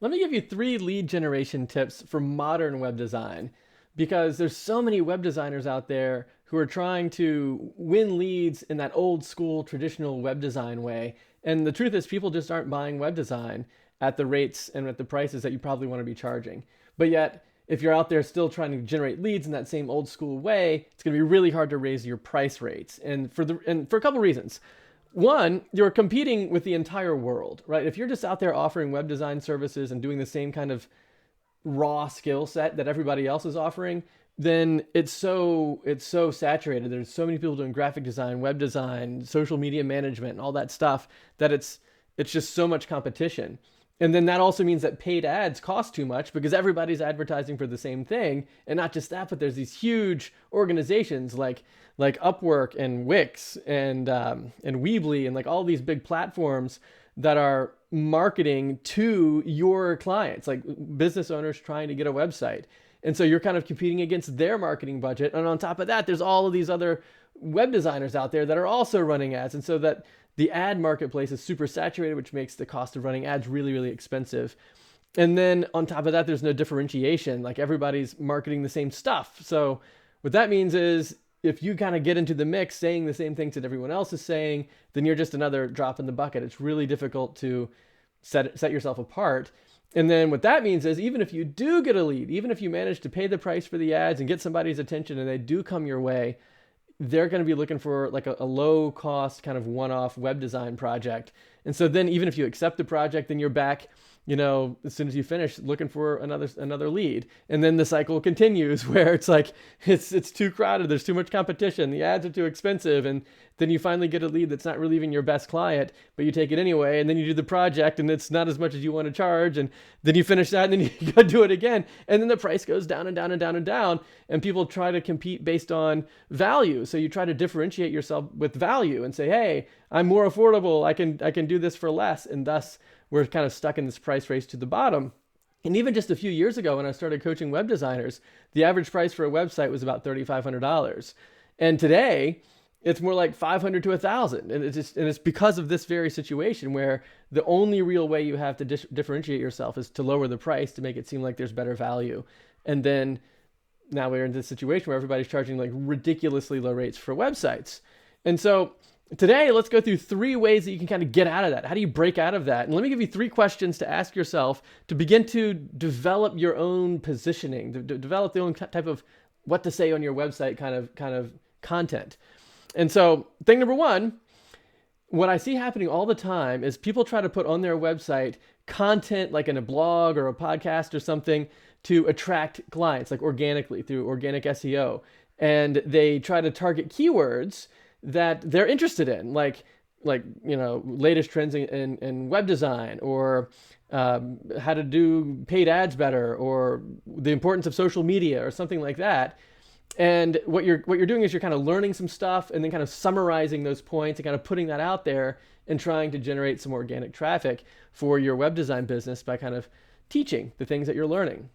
Let me give you 3 lead generation tips for modern web design because there's so many web designers out there who are trying to win leads in that old school traditional web design way. And the truth is people just aren't buying web design at the rates and at the prices that you probably want to be charging. But yet, if you're out there still trying to generate leads in that same old school way, it's going to be really hard to raise your price rates. And for a couple reasons. One, you're competing with the entire world, right? If you're just out there offering web design services and doing the same kind of raw skill set that everybody else is offering, then it's so saturated. There's so many people doing graphic design, web design, social media management, and all that stuff that it's just so much competition. And then that also means that paid ads cost too much because everybody's advertising for the same thing. And not just that, but there's these huge organizations like Upwork and Wix and Weebly and like all these big platforms that are marketing to your clients, like business owners trying to get a website. And so you're kind of competing against their marketing budget. And on top of that, there's all of these other web designers out there that are also running ads. And so that the ad marketplace is super saturated, which makes the cost of running ads really, really expensive. And then on top of that, there's no differentiation. Like everybody's marketing the same stuff. So what that means is if you kind of get into the mix saying the same things that everyone else is saying, then you're just another drop in the bucket. It's really difficult to set yourself apart. And then what that means is even if you do get a lead, even if you manage to pay the price for the ads and get somebody's attention and they do come your way, they're going to be looking for like a low cost kind of one-off web design project. And so then even if you accept the project, then you're back, as soon as you finish looking for another lead. And then the cycle continues where it's like, it's too crowded. There's too much competition. The ads are too expensive. And then you finally get a lead that's not really even your best client, but you take it anyway. And then you do the project and it's not as much as you want to charge. And then you finish that and then you go do it again. And then the price goes down and down and down and down. And people try to compete based on value. So you try to differentiate yourself with value and say, hey, I'm more affordable. I can do this for less. And thus we're kind of stuck in this price race to the bottom. And even just a few years ago when I started coaching web designers, the average price for a website was about $3,500. And today it's more like $500 to $1,000. And it's because of this very situation where the only real way you have to differentiate yourself is to lower the price to make it seem like there's better value. And then now we're in this situation where everybody's charging like ridiculously low rates for websites. And so today, let's go through 3 ways that you can kind of get out of that. How do you break out of that? And let me give you 3 questions to ask yourself to begin to develop your own positioning, to develop the own type of what to say on your website kind of content. And so thing number 1, what I see happening all the time is people try to put on their website content like in a blog or a podcast or something to attract clients, like organically through organic SEO. And they try to target keywords that they're interested in, like latest trends in web design, or how to do paid ads better, or the importance of social media, or something like that. And what you're doing is you're kind of learning some stuff and then kind of summarizing those points and kind of putting that out there and trying to generate some organic traffic for your web design business by kind of teaching the things that you're learning.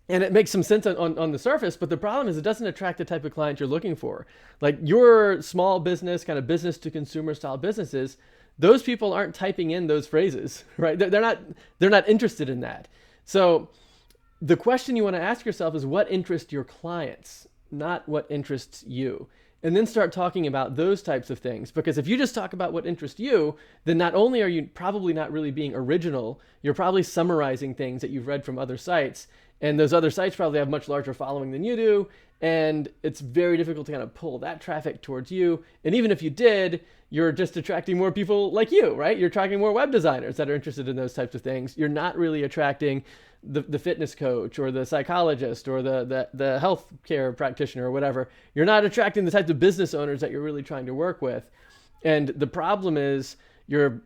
And it makes some sense on the surface, but the problem is it doesn't attract the type of client you're looking for. Like your small business, kind of business to consumer style businesses, those people aren't typing in those phrases, right? They're not interested in that. So the question you want to ask yourself is what interests your clients, not what interests you. And then start talking about those types of things. Because if you just talk about what interests you, then not only are you probably not really being original, you're probably summarizing things that you've read from other sites. And those other sites probably have much larger following than you do. And it's very difficult to kind of pull that traffic towards you. And even if you did, you're just attracting more people like you, right? You're attracting more web designers that are interested in those types of things. You're not really attracting the fitness coach or the psychologist or the healthcare practitioner or whatever. You're not attracting the types of business owners that you're really trying to work with. And the problem is you're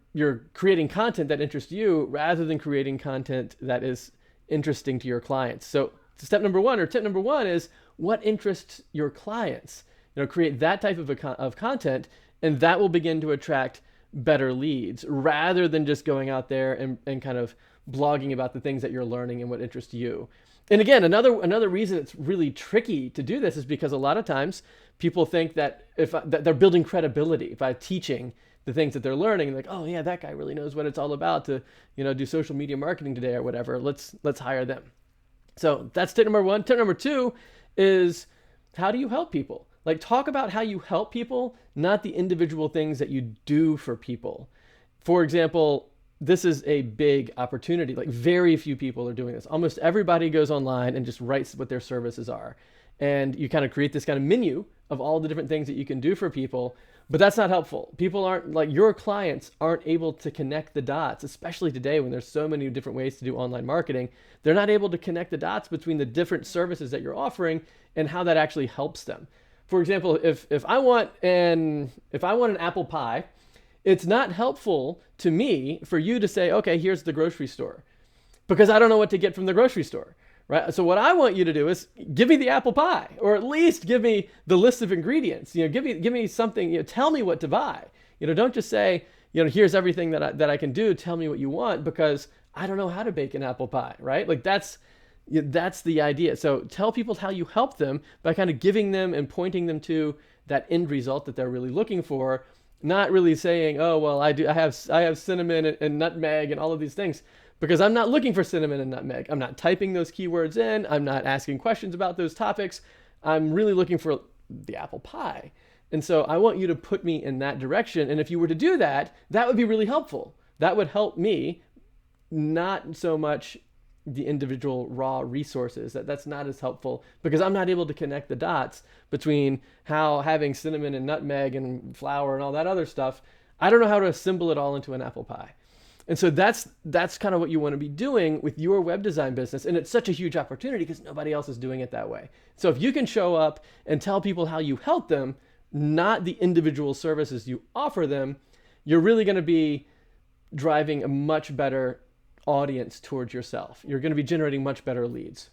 creating content that interests you rather than creating content that is interesting to your clients. So tip number one is what interests your clients. Create that type of content, and that will begin to attract better leads rather than just going out there and kind of blogging about the things that you're learning and what interests you. And again, another reason it's really tricky to do this is because a lot of times people think that that they're building credibility by teaching the things that they're learning. Like, oh yeah, that guy really knows what it's all about to, do social media marketing today or whatever. Let's hire them. So that's tip number one. Tip number two is, how do you help people? Like, talk about how you help people, not the individual things that you do for people. For example, this is a big opportunity. Like, very few people are doing this. Almost everybody goes online and just writes what their services are. And you kind of create this kind of menu of all the different things that you can do for people, but that's not helpful. People aren't, like, your clients aren't able to connect the dots, especially today when there's so many different ways to do online marketing. They're not able to connect the dots between the different services that you're offering and how that actually helps them. For example, if I want an apple pie, it's not helpful to me for you to say, okay, here's the grocery store, because I don't know what to get from the grocery store, right? So what I want you to do is give me the apple pie, or at least give me the list of ingredients. Give me something. Tell me what to buy. Don't just say, here's everything that I can do. Tell me what you want, because I don't know how to bake an apple pie, right? Like, that's the idea. So tell people how you help them by kind of giving them and pointing them to that end result that they're really looking for. Not really saying, oh, well, I have cinnamon and nutmeg and all of these things, because I'm not looking for cinnamon and nutmeg. I'm not typing those keywords in. I'm not asking questions about those topics. I'm really looking for the apple pie. And so I want you to put me in that direction. And if you were to do that, that would be really helpful. That would help me, not so much the individual raw resources. That's not as helpful, because I'm not able to connect the dots between how having cinnamon and nutmeg and flour and all that other stuff, I don't know how to assemble it all into an apple pie. And so that's kind of what you want to be doing with your web design business. And it's such a huge opportunity because nobody else is doing it that way. So if you can show up and tell people how you help them, not the individual services you offer them, you're really going to be driving a much better audience towards yourself. You're going to be generating much better leads.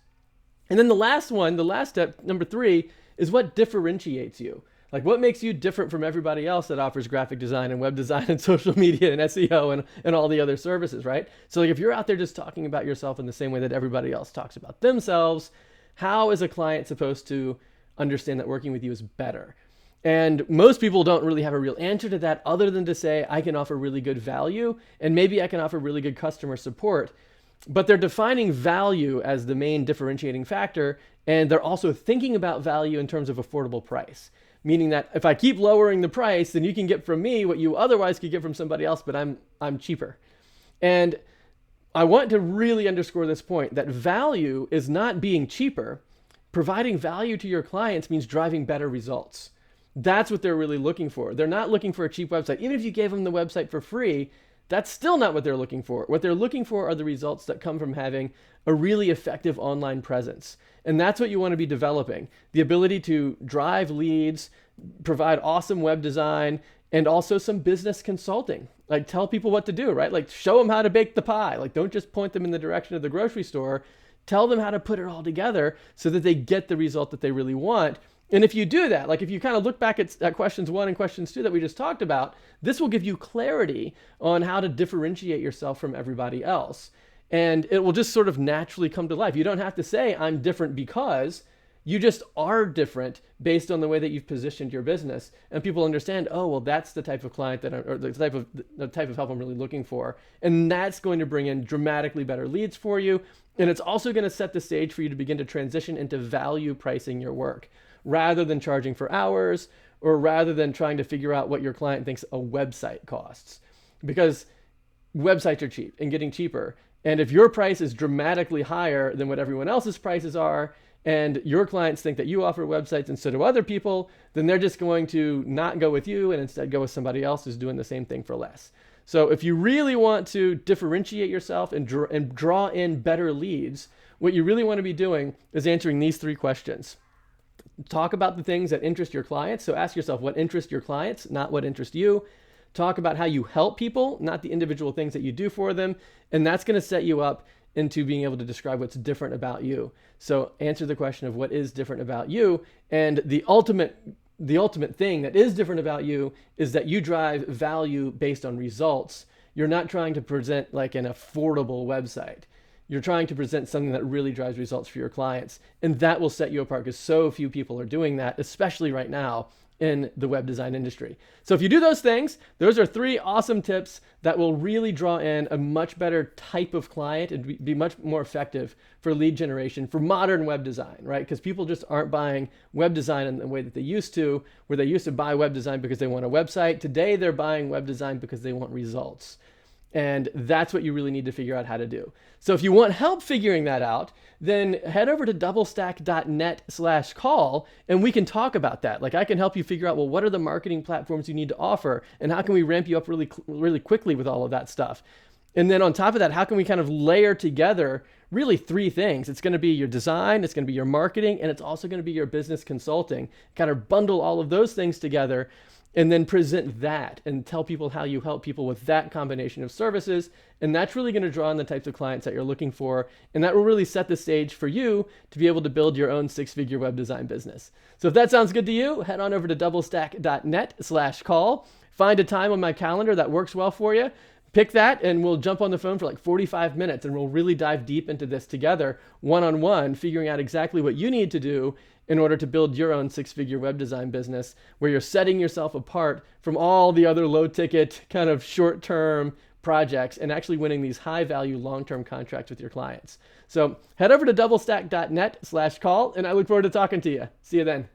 And then the last step, number 3, is what differentiates you. Like, what makes you different from everybody else that offers graphic design and web design and social media and SEO and all the other services, right? So like, if you're out there just talking about yourself in the same way that everybody else talks about themselves, how is a client supposed to understand that working with you is better? And most people don't really have a real answer to that, other than to say, I can offer really good value and maybe I can offer really good customer support. But they're defining value as the main differentiating factor, and they're also thinking about value in terms of affordable price. Meaning that if I keep lowering the price, then you can get from me what you otherwise could get from somebody else, but I'm cheaper. And I want to really underscore this point, that value is not being cheaper. Providing value to your clients means driving better results. That's what they're really looking for. They're not looking for a cheap website. Even if you gave them the website for free, that's still not what they're looking for. What they're looking for are the results that come from having a really effective online presence. And that's what you want to be developing. The ability to drive leads, provide awesome web design, and also some business consulting. Like, tell people what to do, right? Like, show them how to bake the pie. Like, don't just point them in the direction of the grocery store. Tell them how to put it all together so that they get the result that they really want. And if you do that, like if you kind of look back at questions 1 and questions 2 that we just talked about, this will give you clarity on how to differentiate yourself from everybody else. And it will just sort of naturally come to life. You don't have to say, I'm different because. You just are different based on the way that you've positioned your business. And people understand, oh, well, that's the type of client or the type of help I'm really looking for. And that's going to bring in dramatically better leads for you. And it's also going to set the stage for you to begin to transition into value pricing your work, rather than charging for hours, or rather than trying to figure out what your client thinks a website costs. Because websites are cheap and getting cheaper. And if your price is dramatically higher than what everyone else's prices are, and your clients think that you offer websites instead of other people, then they're just going to not go with you and instead go with somebody else who's doing the same thing for less. So if you really want to differentiate yourself and draw in better leads, what you really want to be doing is answering these 3 questions. Talk about the things that interest your clients. So ask yourself what interests your clients, not what interests you. Talk about how you help people, not the individual things that you do for them. And that's going to set you up into being able to describe what's different about you. So answer the question of what is different about you. And the ultimate thing that is different about you is that you drive value based on results. You're not trying to present like an affordable website. You're trying to present something that really drives results for your clients. And that will set you apart, because so few people are doing that, especially right now in the web design industry. So if you do those things, those are 3 awesome tips that will really draw in a much better type of client and be much more effective for lead generation for modern web design, right? Because people just aren't buying web design in the way that they used to, where they used to buy web design because they want a website. Today, they're buying web design because they want results. And that's what you really need to figure out how to do. So if you want help figuring that out, then head over to doublestack.net/call and we can talk about that. Like I can help you figure out, well, what are the marketing platforms you need to offer and how can we ramp you up really quickly with all of that stuff? And then on top of that, how can we kind of layer together really 3 things? It's going to be your design, it's going to be your marketing, and it's also going to be your business consulting. Kind of bundle all of those things together and then present that and tell people how you help people with that combination of services. And that's really going to draw in the types of clients that you're looking for. And that will really set the stage for you to be able to build your own 6-figure web design business. So if that sounds good to you, head on over to doublestack.net/call. Find a time on my calendar that works well for you. Pick that and we'll jump on the phone for like 45 minutes and we'll really dive deep into this together one-on-one, figuring out exactly what you need to do in order to build your own 6-figure web design business where you're setting yourself apart from all the other low ticket kind of short-term projects and actually winning these high value long-term contracts with your clients. So head over to doublestack.net/call and I look forward to talking to you. See you then.